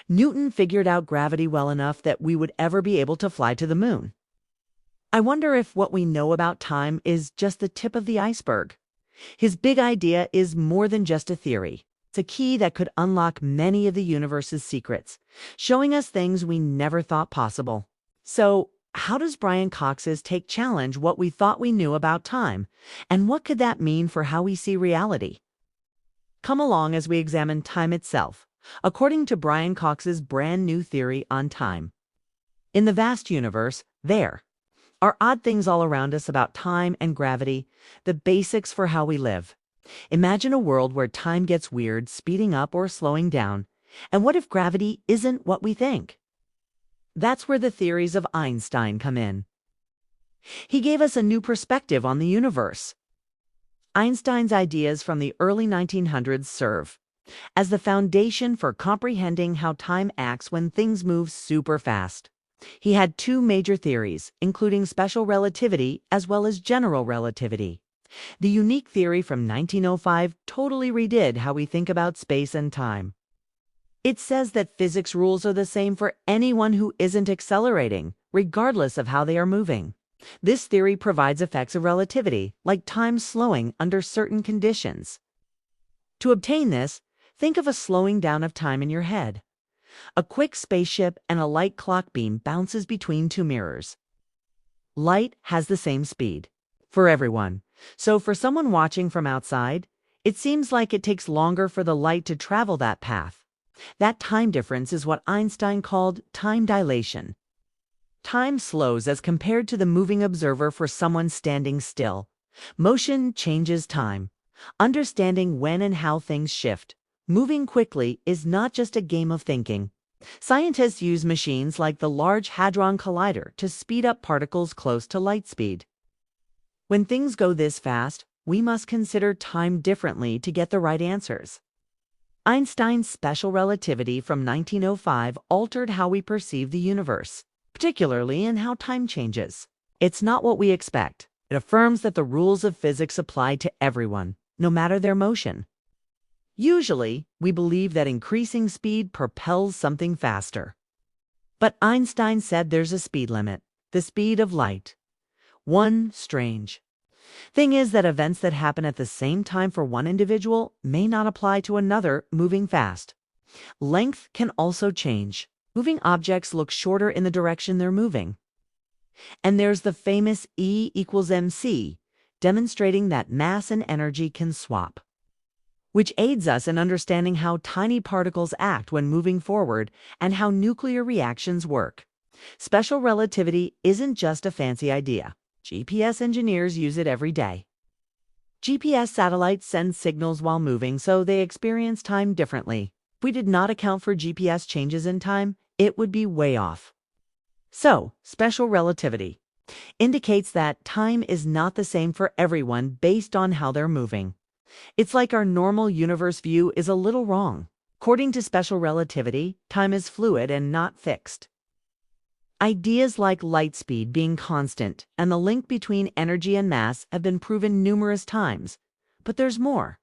Newton figured out gravity well enough that we would ever be able to fly to the moon. I wonder if what we know about time is just the tip of the iceberg. His big idea is more than just a theory. It's a key that could unlock many of the universe's secrets, showing us things we never thought possible. So, how does Brian Cox's take challenge what we thought we knew about time? And what could that mean for how we see reality? Come along as we examine time itself, according to Brian Cox's brand new theory on time. In the vast universe, there are odd things all around us about time and gravity, the basics for how we live. Imagine a world where time gets weird, speeding up or slowing down. And what if gravity isn't what we think? That's where the theories of Einstein come in. He gave us a new perspective on the universe. Einstein's ideas from the early 1900s serve as the foundation for comprehending how time acts when things move super fast. He had two major theories, including special relativity as well as general relativity. The unique theory from 1905 totally redid how we think about space and time. It says that physics rules are the same for anyone who isn't accelerating, regardless of how they are moving. This theory provides effects of relativity, like time slowing under certain conditions. To obtain this, think of a slowing down of time in your head. A quick spaceship and a light clock beam bounces between two mirrors. Light has the same speed for everyone. So for someone watching from outside, it seems like it takes longer for the light to travel that path. That time difference is what Einstein called time dilation. Time slows as compared to the moving observer for someone standing still. Motion changes time. Understanding when and how things shift. Moving quickly is not just a game of thinking. Scientists use machines like the Large Hadron Collider to speed up particles close to light speed. When things go this fast, we must consider time differently to get the right answers. Einstein's special relativity from 1905 altered how we perceive the universe, particularly in how time changes. It's not what we expect. It affirms that the rules of physics apply to everyone, no matter their motion. Usually, we believe that increasing speed propels something faster. But Einstein said there's a speed limit, the speed of light. One strange thing is that events that happen at the same time for one individual may not apply to another moving fast. Length can also change. Moving objects look shorter in the direction they're moving. And there's the famous E equals mc, demonstrating that mass and energy can swap, which aids us in understanding how tiny particles act when moving forward and how nuclear reactions work. Special relativity isn't just a fancy idea. GPS engineers use it every day. GPS satellites send signals while moving, so they experience time differently. If we did not account for GPS changes in time, it would be way off. So, special relativity indicates that time is not the same for everyone based on how they're moving. It's like our normal universe view is a little wrong. According to special relativity, time is fluid and not fixed. Ideas like light speed being constant and the link between energy and mass have been proven numerous times. But there's more.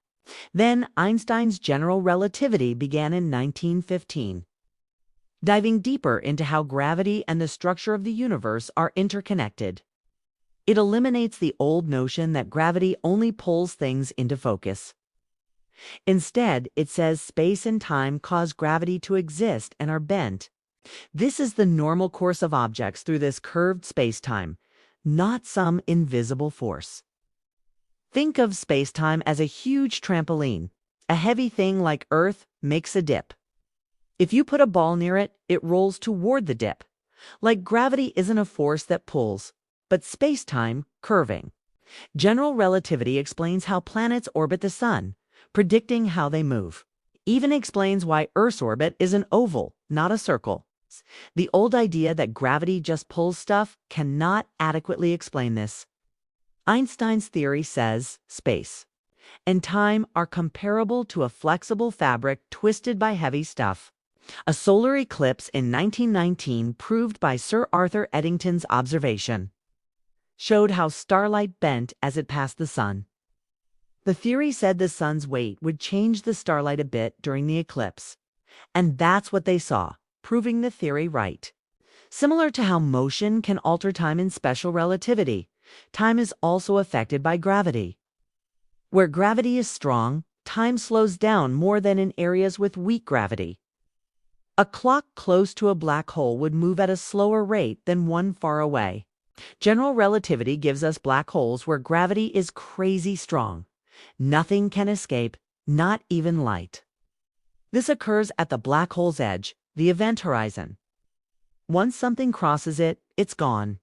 Then Einstein's general relativity began in 1915. Diving deeper into how gravity and the structure of the universe are interconnected. It eliminates the old notion that gravity only pulls things into focus. Instead, it says space and time cause gravity to exist and are bent. This is the normal course of objects through this curved space-time, not some invisible force. Think of space-time as a huge trampoline. A heavy thing like Earth makes a dip. If you put a ball near it, it rolls toward the dip. Like gravity isn't a force that pulls, but space-time curving. General relativity explains how planets orbit the sun, predicting how they move. Even explains why Earth's orbit is an oval, not a circle. The old idea that gravity just pulls stuff cannot adequately explain this. Einstein's theory says space and time are comparable to a flexible fabric twisted by heavy stuff. A solar eclipse in 1919 proved by Sir Arthur Eddington's observation showed how starlight bent as it passed the sun. The theory said the sun's weight would change the starlight a bit during the eclipse. And that's what they saw, proving the theory right. Similar to how motion can alter time in special relativity, time is also affected by gravity. Where gravity is strong, time slows down more than in areas with weak gravity. A clock close to a black hole would move at a slower rate than one far away. General relativity gives us black holes where gravity is crazy strong. Nothing can escape, not even light. This occurs at the black hole's edge, the event horizon. Once something crosses it, it's gone.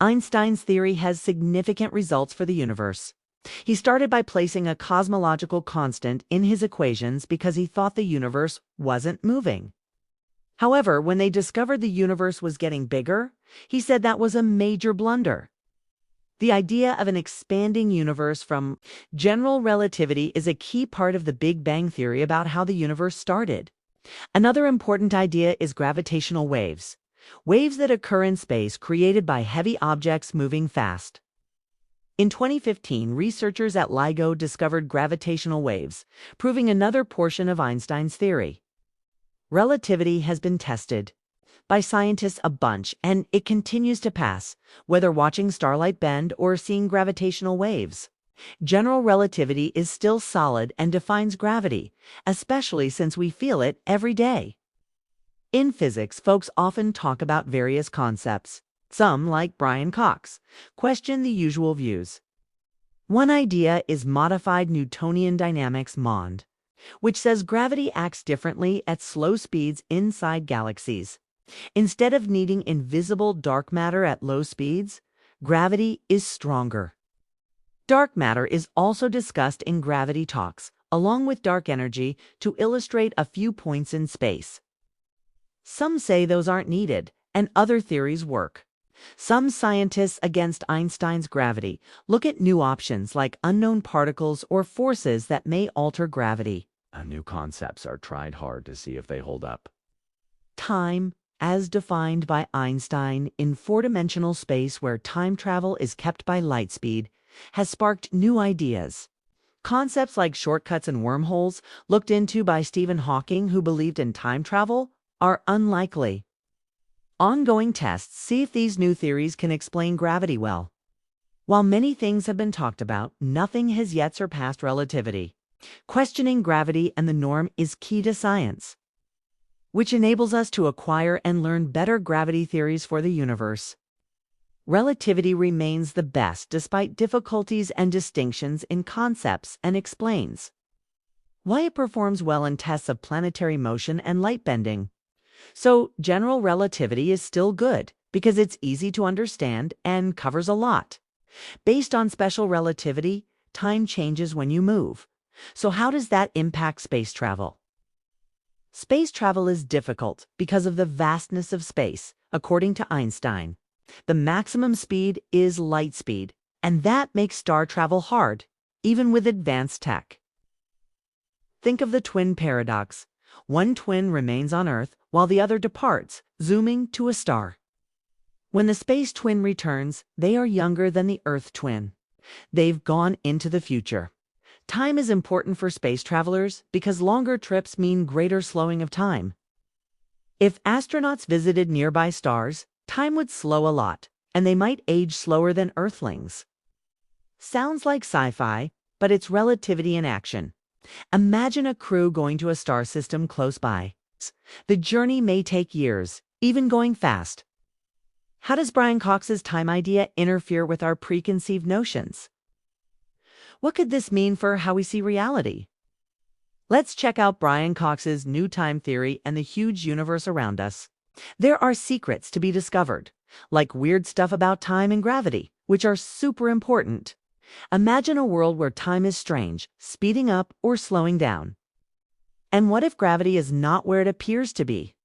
Einstein's theory has significant results for the universe. He started by placing a cosmological constant in his equations because he thought the universe wasn't moving. However, when they discovered the universe was getting bigger, he said that was a major blunder. The idea of an expanding universe from general relativity is a key part of the Big Bang theory about how the universe started. Another important idea is gravitational waves. Waves that occur in space created by heavy objects moving fast. In 2015, researchers at LIGO discovered gravitational waves, proving another portion of Einstein's theory. Relativity has been tested by scientists a bunch, and it continues to pass, whether watching starlight bend or seeing gravitational waves. General relativity is still solid and defines gravity, especially since we feel it every day. In physics, folks often talk about various concepts. Some, like Brian Cox, question the usual views. One idea is modified Newtonian dynamics (MOND), which says gravity acts differently at slow speeds inside galaxies. Instead of needing invisible dark matter at low speeds, gravity is stronger. Dark matter is also discussed in gravity talks, along with dark energy, to illustrate a few points in space. Some say those aren't needed, and other theories work. Some scientists against Einstein's gravity look at new options like unknown particles or forces that may alter gravity. New concepts are tried hard to see if they hold up. Time, as defined by Einstein in four-dimensional space where time travel is kept by light speed, has sparked new ideas. Concepts like shortcuts and wormholes, looked into by Stephen Hawking, who believed in time travel, are unlikely. Ongoing tests see if these new theories can explain gravity well. While many things have been talked about, nothing has yet surpassed relativity. Questioning gravity and the norm is key to science, which enables us to acquire and learn better gravity theories for the universe. Relativity remains the best despite difficulties and distinctions in concepts, and explains why it performs well in tests of planetary motion and light bending. So, general relativity is still good because it's easy to understand and covers a lot. Based on special relativity, time changes when you move. So how does that impact space travel? Space travel is difficult because of the vastness of space, according to Einstein. The maximum speed is light speed, and that makes star travel hard, even with advanced tech. Think of the twin paradox. One twin remains on Earth while the other departs, zooming to a star. When the space twin returns, they are younger than the Earth twin. They've gone into the future. Time is important for space travelers because longer trips mean greater slowing of time. If astronauts visited nearby stars, time would slow a lot, and they might age slower than Earthlings. Sounds like sci-fi, but it's relativity in action. Imagine a crew going to a star system close by. The journey may take years, even going fast. How does Brian Cox's time idea interfere with our preconceived notions? What could this mean for how we see reality? Let's check out Brian Cox's new time theory and the huge universe around us. There are secrets to be discovered, like weird stuff about time and gravity, which are super important. Imagine a world where time is strange, speeding up or slowing down. And what if gravity is not where it appears to be?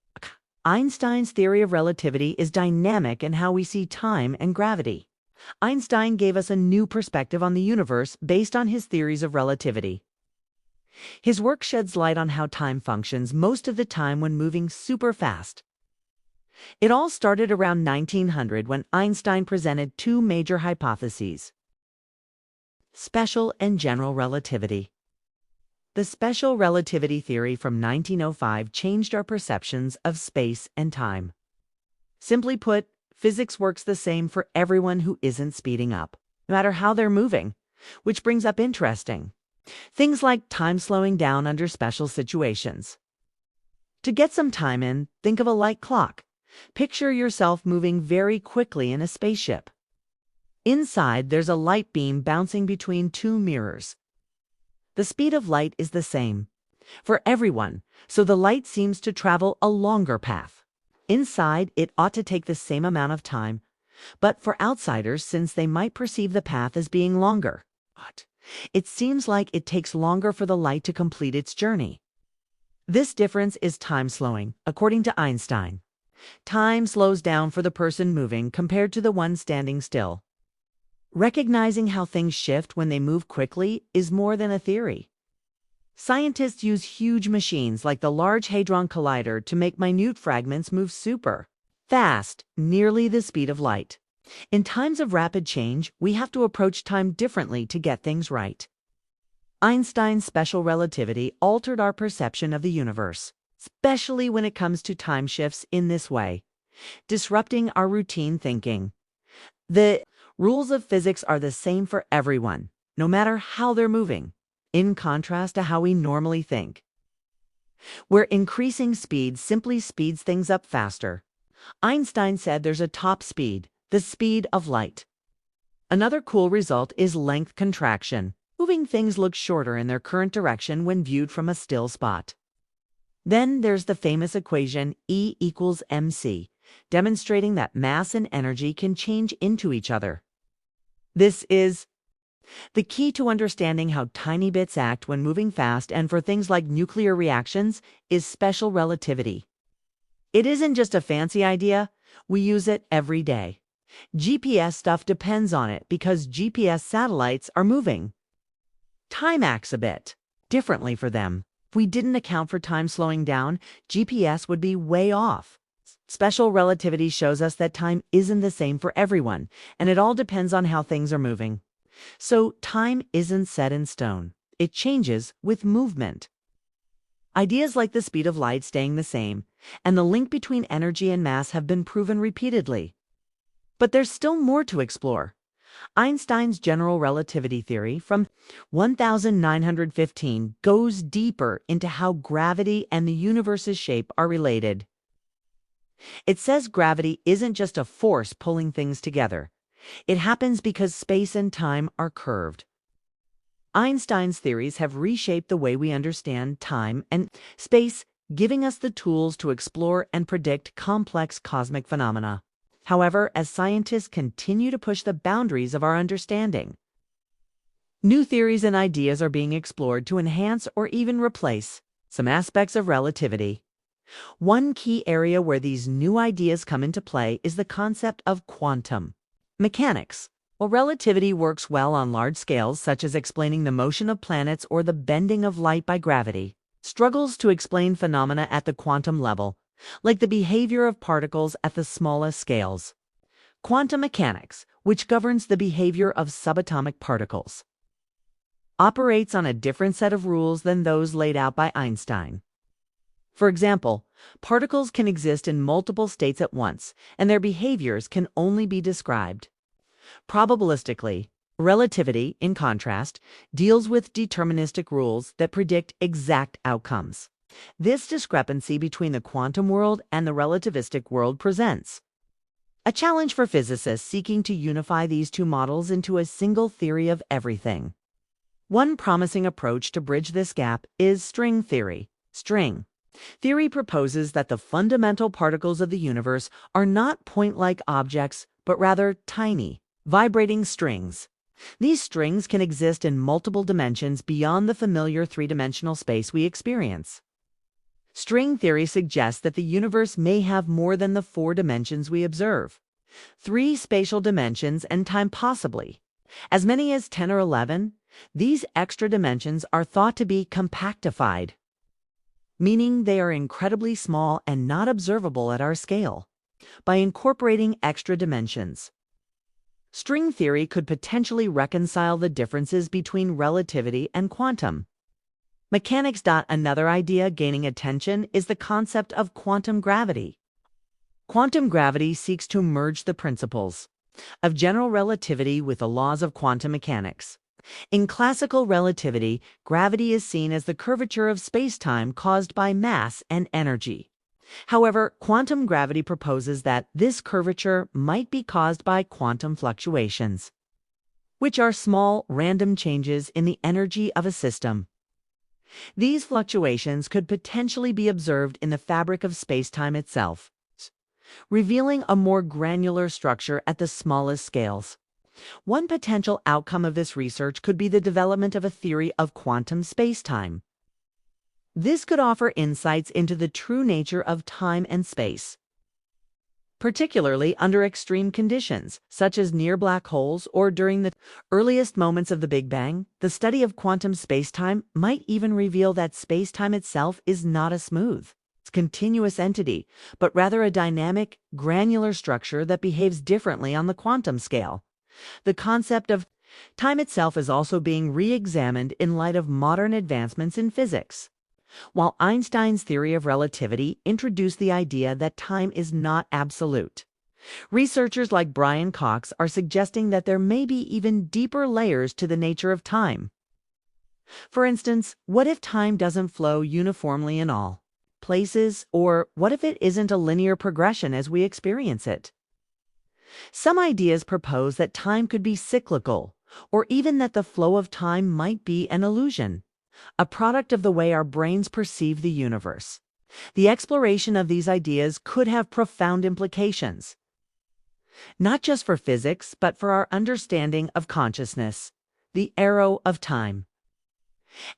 Einstein's theory of relativity is dynamic in how we see time and gravity. Einstein gave us a new perspective on the universe based on his theories of relativity. His work sheds light on how time functions most of the time when moving super fast. It all started around 1900 when Einstein presented two major hypotheses: special and general relativity. The special relativity theory from 1905 changed our perceptions of space and time. Simply put, physics works the same for everyone who isn't speeding up, no matter how they're moving, which brings up interesting things like time slowing down under special situations. To get some time in, think of a light clock. Picture yourself moving very quickly in a spaceship. Inside, there's a light beam bouncing between two mirrors. The speed of light is the same for everyone, so the light seems to travel a longer path. Inside, it ought to take the same amount of time, but for outsiders, since they might perceive the path as being longer, it seems like it takes longer for the light to complete its journey. This difference is time slowing, according to Einstein. Time slows down for the person moving compared to the one standing still. Recognizing how things shift when they move quickly is more than a theory. Scientists use huge machines like the Large Hadron Collider to make minute fragments move super fast, nearly the speed of light. In times of rapid change, we have to approach time differently to get things right. Einstein's special relativity altered our perception of the universe, especially when it comes to time shifts in this way, disrupting our routine thinking. The rules of physics are the same for everyone, no matter how they're moving, in contrast to how we normally think, where increasing speed simply speeds things up faster. Einstein said there's a top speed, the speed of light. Another cool result is length contraction. Moving things look shorter in their current direction when viewed from a still spot. Then there's the famous equation E equals mc, demonstrating that mass and energy can change into each other. This is the key to understanding how tiny bits act when moving fast, and for things like nuclear reactions is special relativity. It isn't just a fancy idea, we use it every day. GPS stuff depends on it because GPS satellites are moving. Time acts a bit differently for them. If we didn't account for time slowing down, GPS would be way off. Special relativity shows us that time isn't the same for everyone, and it all depends on how things are moving. So time isn't set in stone. It changes with movement. Ideas like the speed of light staying the same and the link between energy and mass have been proven repeatedly. But there's still more to explore. Einstein's general relativity theory from 1915 goes deeper into how gravity and the universe's shape are related. It says gravity isn't just a force pulling things together. It happens because space and time are curved. Einstein's theories have reshaped the way we understand time and space, giving us the tools to explore and predict complex cosmic phenomena. However, as scientists continue to push the boundaries of our understanding, new theories and ideas are being explored to enhance or even replace some aspects of relativity. One key area where these new ideas come into play is the concept of quantum mechanics. While relativity works well on large scales, such as explaining the motion of planets or the bending of light by gravity, struggles to explain phenomena at the quantum level, like the behavior of particles at the smallest scales. Quantum mechanics, which governs the behavior of subatomic particles, operates on a different set of rules than those laid out by Einstein. For example, particles can exist in multiple states at once, and their behaviors can only be described probabilistically. Relativity, in contrast, deals with deterministic rules that predict exact outcomes. This discrepancy between the quantum world and the relativistic world presents a challenge for physicists seeking to unify these two models into a single theory of everything. One promising approach to bridge this gap is string theory. String theory proposes that the fundamental particles of the universe are not point-like objects, but rather tiny, vibrating strings. These strings can exist in multiple dimensions beyond the familiar three-dimensional space we experience. String theory suggests that the universe may have more than the 4 dimensions we observe. 3 spatial dimensions and time possibly. As many as 10 or 11, these extra dimensions are thought to be compactified, meaning they are incredibly small and not observable at our scale. By incorporating extra dimensions, string theory could potentially reconcile the differences between relativity and quantum Mechanics. Another idea gaining attention is the concept of quantum gravity. Quantum gravity seeks to merge the principles of general relativity with the laws of quantum mechanics. In classical relativity, gravity is seen as the curvature of space-time caused by mass and energy. However, quantum gravity proposes that this curvature might be caused by quantum fluctuations, which are small, random changes in the energy of a system. These fluctuations could potentially be observed in the fabric of space-time itself, revealing a more granular structure at the smallest scales. One potential outcome of this research could be the development of a theory of quantum space-time. This could offer insights into the true nature of time and space, particularly under extreme conditions, such as near black holes or during the earliest moments of the Big Bang. The study of quantum space-time might even reveal that space-time itself is not a smooth, continuous entity, but rather a dynamic, granular structure that behaves differently on the quantum scale. The concept of time itself is also being re-examined in light of modern advancements in physics. While Einstein's theory of relativity introduced the idea that time is not absolute, researchers like Brian Cox are suggesting that there may be even deeper layers to the nature of time. For instance, what if time doesn't flow uniformly in all places, or what if it isn't a linear progression as we experience it? Some ideas propose that time could be cyclical, or even that the flow of time might be an illusion, a product of the way our brains perceive the universe. The exploration of these ideas could have profound implications, not just for physics, but for our understanding of consciousness, the arrow of time,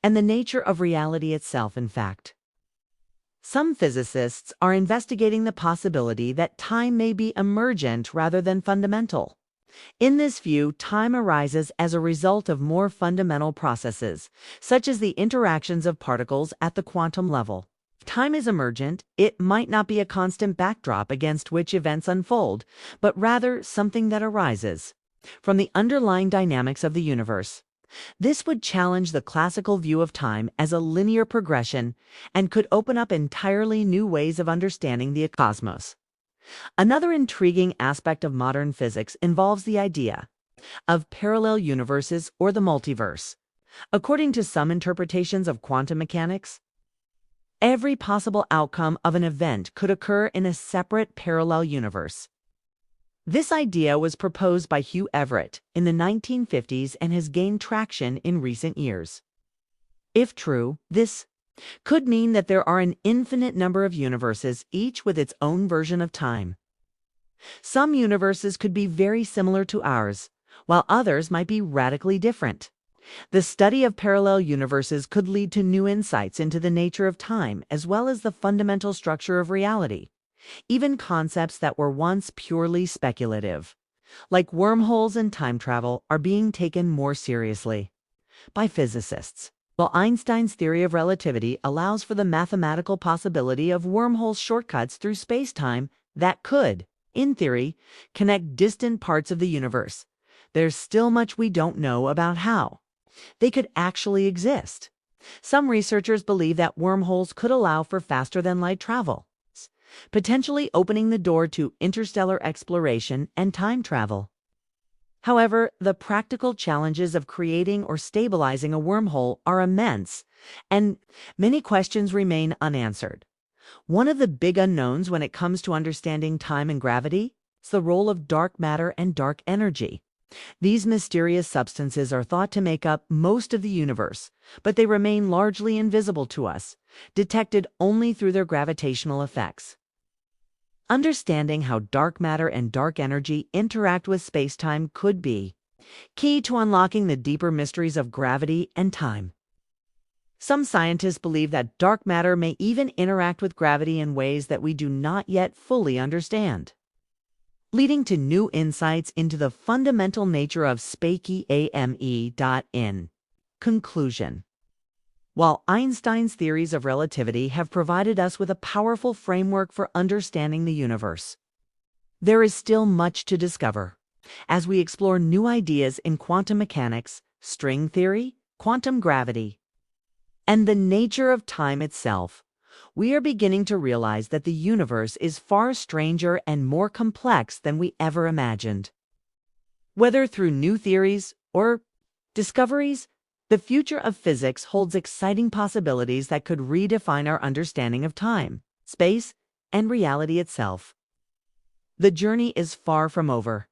and the nature of reality itself, in fact. Some physicists are investigating the possibility that time may be emergent rather than fundamental. In this view, time arises as a result of more fundamental processes, such as the interactions of particles at the quantum level. If time is emergent, it might not be a constant backdrop against which events unfold, but rather something that arises from the underlying dynamics of the universe. This would challenge the classical view of time as a linear progression and could open up entirely new ways of understanding the cosmos. Another intriguing aspect of modern physics involves the idea of parallel universes or the multiverse. According to some interpretations of quantum mechanics, every possible outcome of an event could occur in a separate parallel universe. This idea was proposed by Hugh Everett in the 1950s and has gained traction in recent years. If true, this could mean that there are an infinite number of universes, each with its own version of time. Some universes could be very similar to ours, while others might be radically different. The study of parallel universes could lead to new insights into the nature of time as well as the fundamental structure of reality. Even concepts that were once purely speculative, like wormholes and time travel, are being taken more seriously by physicists. While Einstein's theory of relativity allows for the mathematical possibility of wormhole shortcuts through space-time that could, in theory, connect distant parts of the universe, there's still much we don't know about how they could actually exist. Some researchers believe that wormholes could allow for faster-than-light travel, potentially opening the door to interstellar exploration and time travel. However, the practical challenges of creating or stabilizing a wormhole are immense, and many questions remain unanswered. One of the big unknowns when it comes to understanding time and gravity is the role of dark matter and dark energy. These mysterious substances are thought to make up most of the universe, but they remain largely invisible to us, detected only through their gravitational effects. Understanding how dark matter and dark energy interact with space-time could be key to unlocking the deeper mysteries of gravity and time. Some scientists believe that dark matter may even interact with gravity in ways that we do not yet fully understand, leading to new insights into the fundamental nature of space-time. In conclusion, while Einstein's theories of relativity have provided us with a powerful framework for understanding the universe, there is still much to discover as we explore new ideas in quantum mechanics, string theory, quantum gravity, and the nature of time itself, we are beginning to realize that the universe is far stranger and more complex than we ever imagined. Whether through new theories or discoveries, the future of physics holds exciting possibilities that could redefine our understanding of time, space, and reality itself. The journey is far from over,